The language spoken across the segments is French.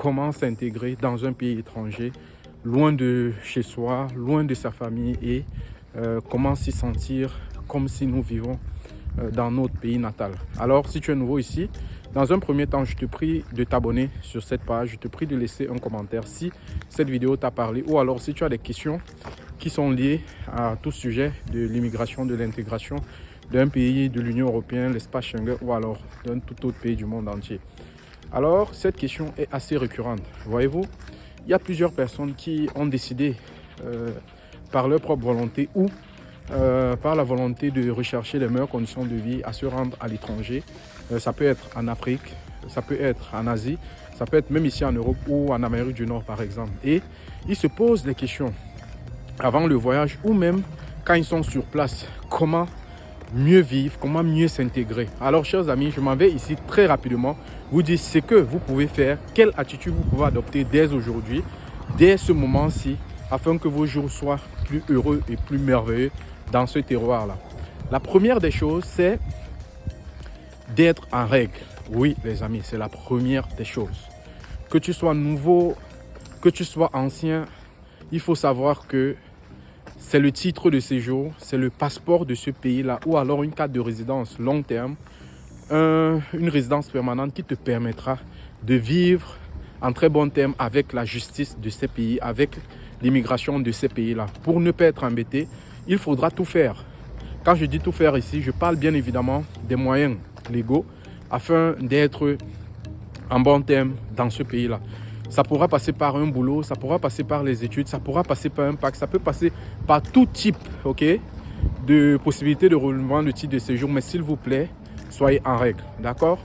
comment s'intégrer dans un pays étranger, loin de chez soi, loin de sa famille et comment s'y sentir comme si nous vivons dans notre pays natal. Alors, si tu es nouveau ici, dans un premier temps, je te prie de t'abonner sur cette page. Je te prie de laisser un commentaire si cette vidéo t'a parlé ou alors si tu as des questions qui sont liées à tout sujet de l'immigration, de l'intégration d'un pays de l'Union européenne, l'espace Schengen ou alors d'un tout autre pays du monde entier. Alors, cette question est assez récurrente. Voyez-vous, il y a plusieurs personnes qui ont décidé par leur propre volonté ou par la volonté de rechercher les meilleures conditions de vie à se rendre à l'étranger. Ça peut être en Afrique, ça peut être en Asie, ça peut être même ici en Europe ou en Amérique du Nord par exemple. Et ils se posent des questions avant le voyage ou même quand ils sont sur place. Comment mieux vivre, comment mieux s'intégrer. Alors chers amis, je m'en vais ici très rapidement vous dire ce que vous pouvez faire, quelle attitude vous pouvez adopter dès aujourd'hui, dès ce moment-ci, afin que vos jours soient plus heureux et plus merveilleux dans ce terroir-là. La première des choses, c'est d'être en règle. Oui, les amis, c'est la première des choses. Que tu sois nouveau, que tu sois ancien, il faut savoir que c'est le titre de séjour, c'est le passeport de ce pays-là ou alors une carte de résidence long terme, une résidence permanente qui te permettra de vivre en très bon terme avec la justice de ces pays, avec l'immigration de ces pays-là. Pour ne pas être embêté, il faudra tout faire. Quand je dis tout faire ici, je parle bien évidemment des moyens légaux afin d'être en bon terme dans ce pays-là. Ça pourra passer par un boulot, ça pourra passer par les études, ça pourra passer par un PAC, ça peut passer par tout type de possibilités de renouvellement de titre de séjour. Mais s'il vous plaît, soyez en règle, d'accord?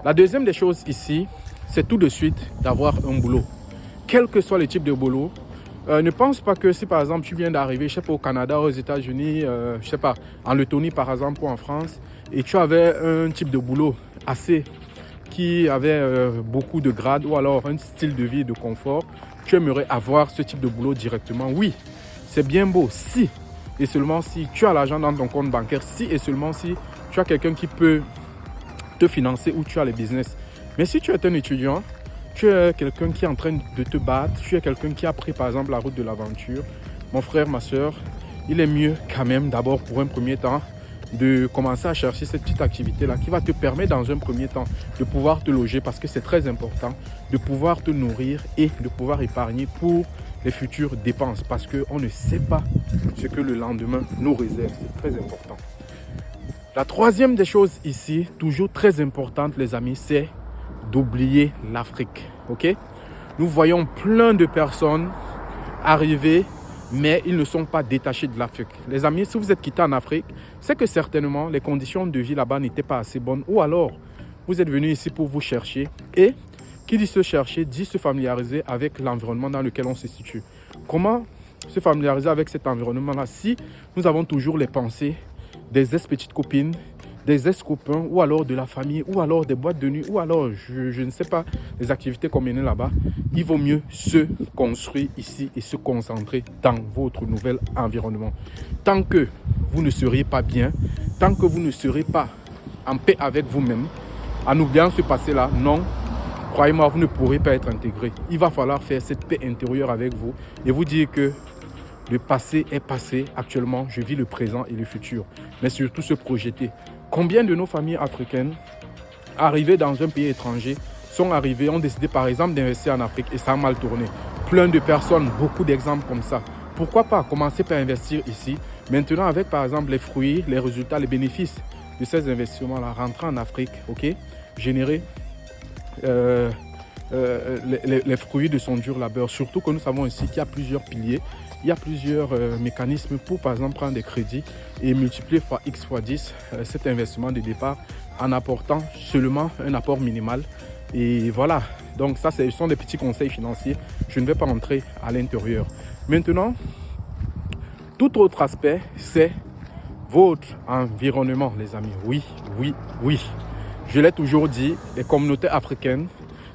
La deuxième des choses ici, c'est tout de suite d'avoir un boulot. Quel que soit le type de boulot, ne pense pas que si par exemple tu viens d'arriver, je sais pas, au Canada, aux États-Unis, je sais pas, en Lettonie par exemple ou en France, et tu avais un type de boulot qui avait beaucoup de grades ou alors un style de vie de confort, tu aimerais avoir ce type de boulot directement. Oui, c'est bien beau si et seulement si tu as l'argent dans ton compte bancaire, si et seulement si tu as quelqu'un qui peut te financer ou tu as les business. Mais si tu es un étudiant, tu es quelqu'un qui est en train de te battre, tu es quelqu'un qui a pris par exemple la route de l'aventure, mon frère, ma soeur, il est mieux quand même d'abord pour un premier temps de commencer à chercher cette petite activité-là qui va te permettre dans un premier temps de pouvoir te loger parce que c'est très important, de pouvoir te nourrir et de pouvoir épargner pour les futures dépenses parce qu'on ne sait pas ce que le lendemain nous réserve. C'est très important. La troisième des choses ici, toujours très importante les amis, c'est d'oublier l'Afrique. Nous voyons plein de personnes arriver mais ils ne sont pas détachés de l'Afrique. Les amis, si vous êtes quittés en Afrique, c'est que certainement les conditions de vie là-bas n'étaient pas assez bonnes ou alors vous êtes venus ici pour vous chercher et qui dit se chercher, dit se familiariser avec l'environnement dans lequel on se situe. Comment se familiariser avec cet environnement-là si nous avons toujours les pensées des ex-petites copines, des ex-copains ou alors de la famille ou alors des boîtes de nuit ou alors je ne sais pas les activités qu'on mène là-bas. Il vaut mieux se construire ici et se concentrer dans votre nouvel environnement. Tant que vous ne serez pas bien, tant que vous ne serez pas en paix avec vous-même, en oubliant ce passé-là, non, croyez-moi, vous ne pourrez pas être intégré. Il va falloir faire cette paix intérieure avec vous et vous dire que le passé est passé. Actuellement, je vis le présent et le futur. Mais surtout se projeter. Combien de nos familles africaines arrivées dans un pays étranger sont arrivées, ont décidé par exemple d'investir en Afrique et ça a mal tourné. Plein de personnes, beaucoup d'exemples comme ça. Pourquoi pas commencer par investir ici? Maintenant avec par exemple les fruits, les résultats, les bénéfices de ces investissements-là, rentrer en Afrique, générer les fruits de son dur labeur. Surtout que nous savons ici qu'il y a plusieurs piliers, il y a plusieurs mécanismes pour par exemple prendre des crédits et multiplier fois X fois 10 cet investissement de départ en apportant seulement un apport minimal. Et voilà, donc ça ce sont des petits conseils financiers, je ne vais pas rentrer à l'intérieur. Maintenant, tout autre aspect, c'est votre environnement les amis. Oui, je l'ai toujours dit, les communautés africaines,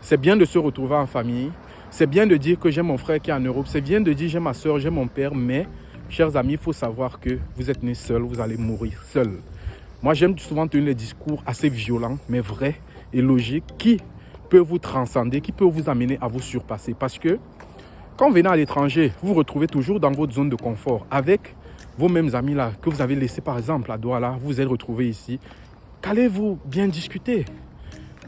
c'est bien de se retrouver en famille. C'est bien de dire que j'ai mon frère qui est en Europe. C'est bien de dire j'ai ma soeur, j'ai mon père. Mais, chers amis, il faut savoir que vous êtes nés seuls, vous allez mourir seuls. Moi, j'aime souvent tenir des discours assez violents, mais vrais et logiques qui peut vous transcender, qui peut vous amener à vous surpasser. Parce que quand vous venez à l'étranger, vous vous retrouvez toujours dans votre zone de confort avec vos mêmes amis là que vous avez laissés par exemple à Douala. Vous vous êtes retrouvés ici. Qu'allez-vous bien discuter?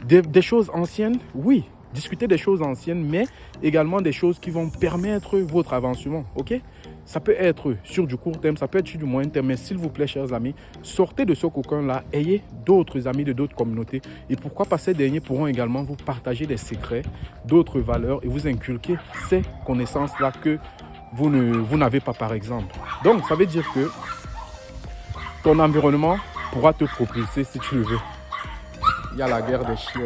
Des choses anciennes, oui. Discuter des choses anciennes, mais également des choses qui vont permettre votre avancement. Ok? Ça peut être sur du court terme, ça peut être sur du moyen terme, mais s'il vous plaît, chers amis, sortez de ce cocon-là, ayez d'autres amis de d'autres communautés. Et pourquoi pas ces derniers pourront également vous partager des secrets, d'autres valeurs et vous inculquer ces connaissances-là que vous n'avez pas, par exemple. Donc, ça veut dire que ton environnement pourra te propulser si tu le veux. Il y a la guerre des chiens.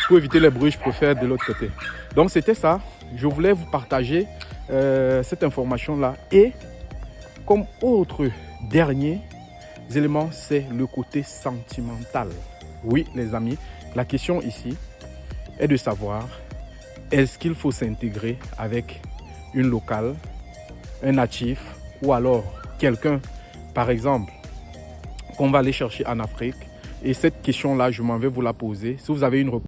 Pour éviter les bruits, je préfère de l'autre côté. Donc, c'était ça. Je voulais vous partager cette information-là. Et comme autre dernier élément, c'est le côté sentimental. Oui, les amis, la question ici est de savoir, est-ce qu'il faut s'intégrer avec une locale, un natif, ou alors quelqu'un, par exemple, qu'on va aller chercher en Afrique? Et cette question-là, je m'en vais vous la poser. Si vous avez une